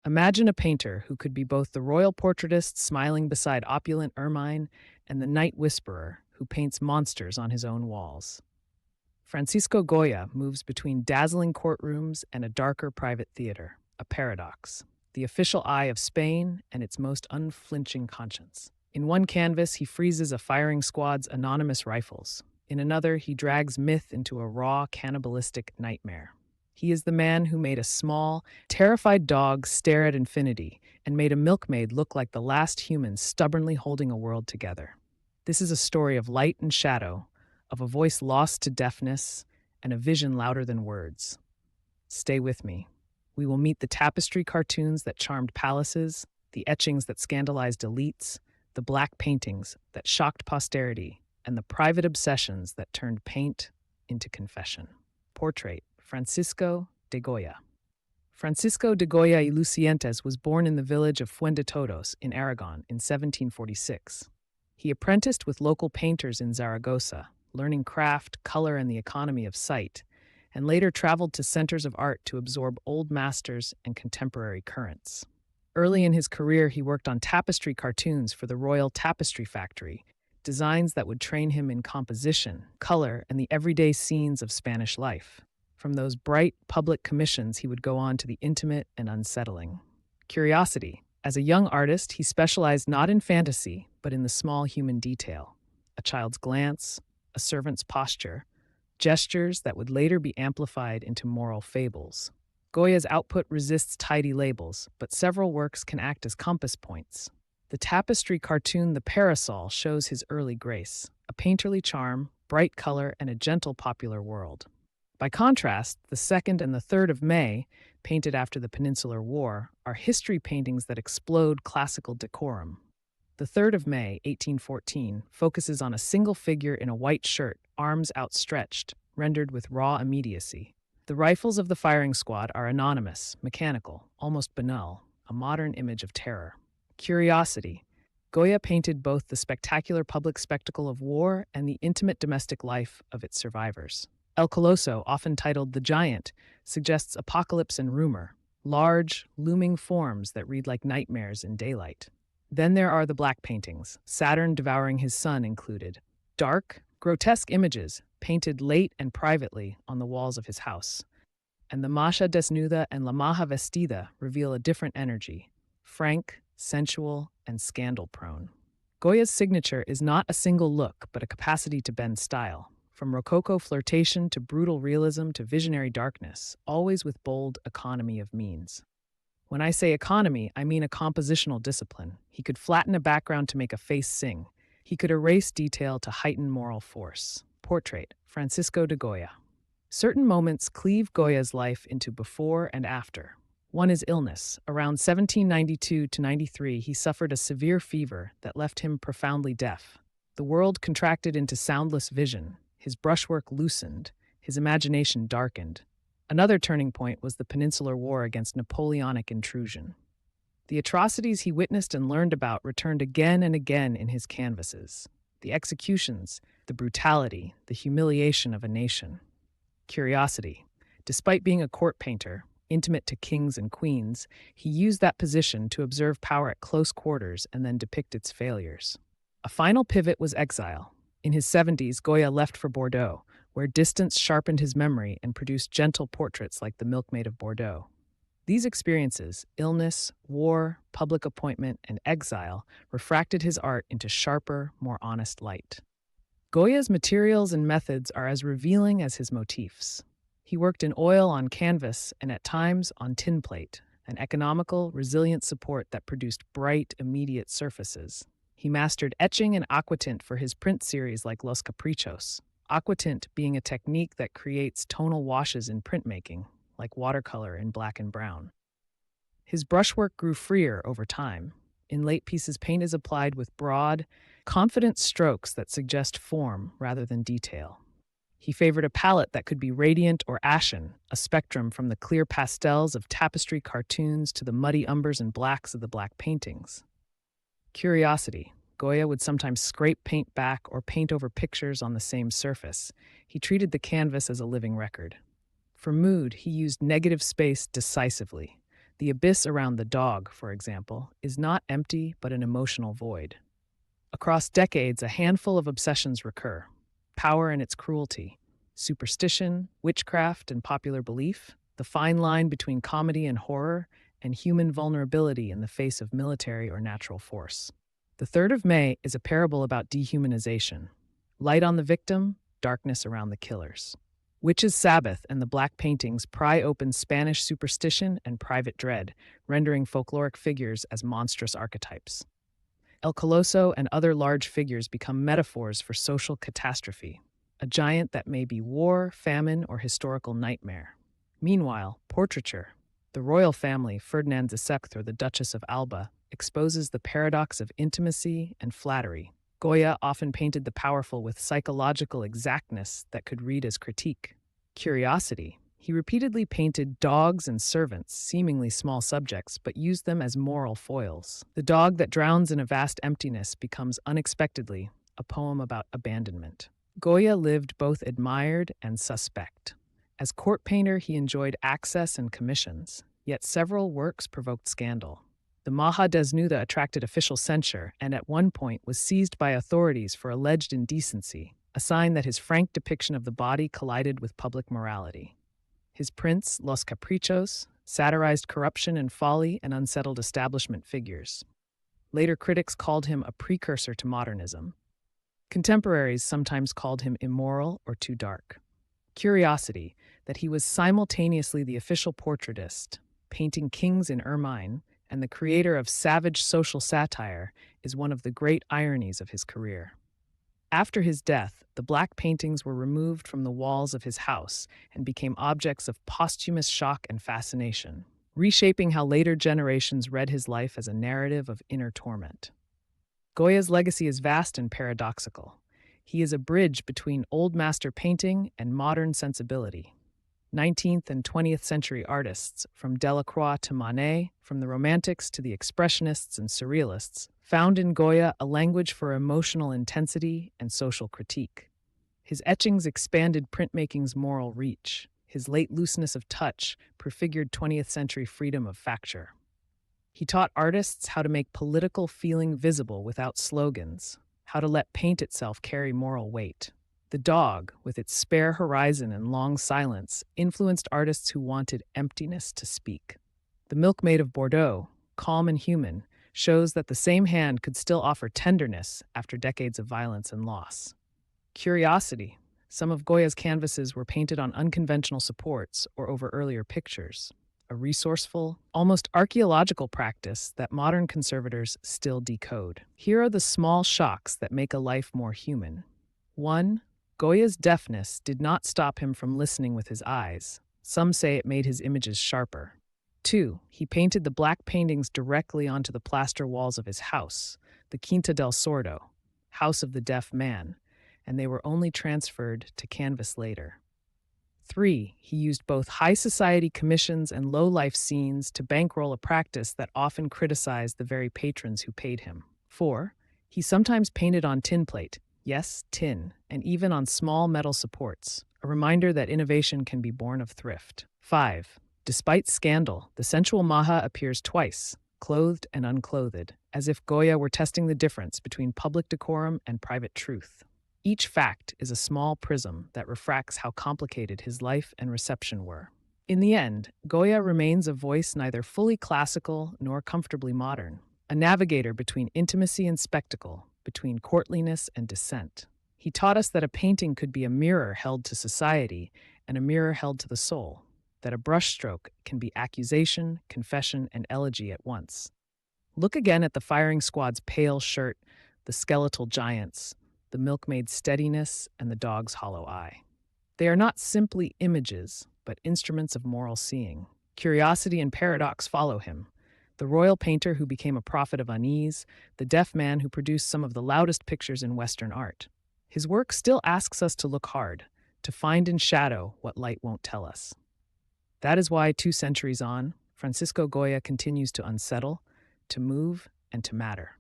Imagine a painter who could be both the royal portraitist smiling beside opulent ermine and the night whisperer who paints monsters on his own walls. Francisco Goya moves between dazzling courtrooms and a darker private theater, a paradox, the official eye of Spain and its most unflinching conscience. In one canvas, he freezes a firing squad's anonymous rifles. In another, he drags myth into a raw, cannibalistic nightmare. He is the man who made a small, terrified dog stare at infinity and made a milkmaid look like the last human stubbornly holding a world together. This is a story of light and shadow, of a voice lost to deafness and a vision louder than words. Stay with me. We will meet the tapestry cartoons that charmed palaces, the etchings that scandalized elites, the black paintings that shocked posterity, and the private obsessions that turned paint into confession. Portrait, Francisco de Goya. Francisco de Goya y Lucientes was born in the village of Fuendetodos in Aragon in 1746. He apprenticed with local painters in Zaragoza, learning craft, color, and the economy of sight, and later traveled to centers of art to absorb old masters and contemporary currents. Early in his career, he worked on tapestry cartoons for the Royal Tapestry Factory, designs that would train him in composition, color, and the everyday scenes of Spanish life. From those bright public commissions, he would go on to the intimate and unsettling. Curiosity. As a young artist, he specialized not in fantasy, but in the small human detail. A child's glance, a servant's posture, gestures that would later be amplified into moral fables. Goya's output resists tidy labels, but several works can act as compass points. The tapestry cartoon The Parasol shows his early grace, a painterly charm, bright color, and a gentle popular world. By contrast, the 2nd and the 3rd of May, painted after the Peninsular War, are history paintings that explode classical decorum. The 3rd of May, 1814, focuses on a single figure in a white shirt, arms outstretched, rendered with raw immediacy. The rifles of the firing squad are anonymous, mechanical, almost banal, a modern image of terror. Curiosity. Goya painted both the spectacular public spectacle of war and the intimate domestic life of its survivors. El Coloso, often titled The Giant, suggests apocalypse and rumor, large, looming forms that read like nightmares in daylight. Then there are the black paintings, Saturn devouring his son included. Dark, grotesque images, painted late and privately on the walls of his house. And the Masha Desnuda and La Maja Vestida reveal a different energy, frank, sensual, and scandal-prone. Goya's signature is not a single look, but a capacity to bend style. From Rococo flirtation to brutal realism to visionary darkness, always with bold economy of means. When I say economy, I mean a compositional discipline. He could flatten a background to make a face sing. He could erase detail to heighten moral force. Portrait, Francisco de Goya. Certain moments cleave Goya's life into before and after. One is illness. Around 1792 to 93, he suffered a severe fever that left him profoundly deaf. The world contracted into soundless vision. His brushwork loosened. His imagination darkened. Another turning point was the Peninsular War against Napoleonic intrusion. The atrocities he witnessed and learned about returned again and again in his canvases. The executions, the brutality, the humiliation of a nation. Curiosity. Despite being a court painter, intimate to kings and queens, he used that position to observe power at close quarters and then depict its failures. A final pivot was exile. In his 70s, Goya left for Bordeaux, where distance sharpened his memory and produced gentle portraits like The Milkmaid of Bordeaux. These experiences, illness, war, public appointment, and exile, refracted his art into sharper, more honest light. Goya's materials and methods are as revealing as his motifs. He worked in oil on canvas and at times on tinplate, an economical, resilient support that produced bright, immediate surfaces. He mastered etching and aquatint for his print series like Los Caprichos, aquatint being a technique that creates tonal washes in printmaking, like watercolor in black and brown. His brushwork grew freer over time. In late pieces, paint is applied with broad, confident strokes that suggest form rather than detail. He favored a palette that could be radiant or ashen, a spectrum from the clear pastels of tapestry cartoons to the muddy umbers and blacks of the black paintings. Curiosity. Goya would sometimes scrape paint back or paint over pictures on the same surface. He treated the canvas as a living record. For mood, he used negative space decisively. The abyss around the dog, for example, is not empty but an emotional void. Across decades, a handful of obsessions recur: power and its cruelty, superstition, witchcraft, and popular belief, the fine line between comedy and horror, and human vulnerability in the face of military or natural force. The 3rd of May is a parable about dehumanization: light on the victim, darkness around the killers. Witches' Sabbath and the Black Paintings pry open Spanish superstition and private dread, rendering folkloric figures as monstrous archetypes. El Coloso and other large figures become metaphors for social catastrophe, a giant that may be war, famine, or historical nightmare. Meanwhile, portraiture, the royal family, Ferdinand II or the Duchess of Alba, exposes the paradox of intimacy and flattery. Goya often painted the powerful with psychological exactness that could read as critique. Curiosity. He repeatedly painted dogs and servants, seemingly small subjects, but used them as moral foils. The dog that drowns in a vast emptiness becomes unexpectedly a poem about abandonment. Goya lived both admired and suspect. As court painter, he enjoyed access and commissions, yet several works provoked scandal. The Maja Desnuda attracted official censure and at one point was seized by authorities for alleged indecency, a sign that his frank depiction of the body collided with public morality. His prints, Los Caprichos, satirized corruption and folly and unsettled establishment figures. Later critics called him a precursor to modernism. Contemporaries sometimes called him immoral or too dark. Curiosity, that he was simultaneously the official portraitist, painting kings in ermine, and the creator of savage social satire, is one of the great ironies of his career. After his death, the Black Paintings were removed from the walls of his house and became objects of posthumous shock and fascination, reshaping how later generations read his life as a narrative of inner torment. Goya's legacy is vast and paradoxical. He is a bridge between old master painting and modern sensibility. 19th and 20th century artists, from Delacroix to Monet, from the Romantics to the Expressionists and Surrealists, found in Goya a language for emotional intensity and social critique. His etchings expanded printmaking's moral reach. His late looseness of touch prefigured 20th century freedom of facture. He taught artists how to make political feeling visible without slogans, how to let paint itself carry moral weight. The dog, with its spare horizon and long silence, influenced artists who wanted emptiness to speak. The Milkmaid of Bordeaux, calm and human, shows that the same hand could still offer tenderness after decades of violence and loss. Curiosity. Some of Goya's canvases were painted on unconventional supports or over earlier pictures, a resourceful, almost archaeological practice that modern conservators still decode. Here are the small shocks that make a life more human. 1. Goya's deafness did not stop him from listening with his eyes. Some say it made his images sharper. 2. He painted the Black Paintings directly onto the plaster walls of his house, the Quinta del Sordo, House of the Deaf Man, and they were only transferred to canvas later. 3. He used both high society commissions and low-life scenes to bankroll a practice that often criticized the very patrons who paid him. 4. He sometimes painted on tinplate, yes, tin, and even on small metal supports, a reminder that innovation can be born of thrift. 5. Despite scandal, the sensual Maja appears twice, clothed and unclothed, as if Goya were testing the difference between public decorum and private truth. Each fact is a small prism that refracts how complicated his life and reception were. In the end, Goya remains a voice neither fully classical nor comfortably modern, a navigator between intimacy and spectacle, between courtliness and dissent. He taught us that a painting could be a mirror held to society and a mirror held to the soul, that a brushstroke can be accusation, confession, and elegy at once. Look again at the firing squad's pale shirt, the skeletal giants, the milkmaid's steadiness, and the dog's hollow eye. They are not simply images, but instruments of moral seeing. Curiosity and paradox follow him. The royal painter who became a prophet of unease, the deaf man who produced some of the loudest pictures in Western art. His work still asks us to look hard, to find in shadow what light won't tell us. That is why 2 centuries on, Francisco Goya continues to unsettle, to move, and to matter.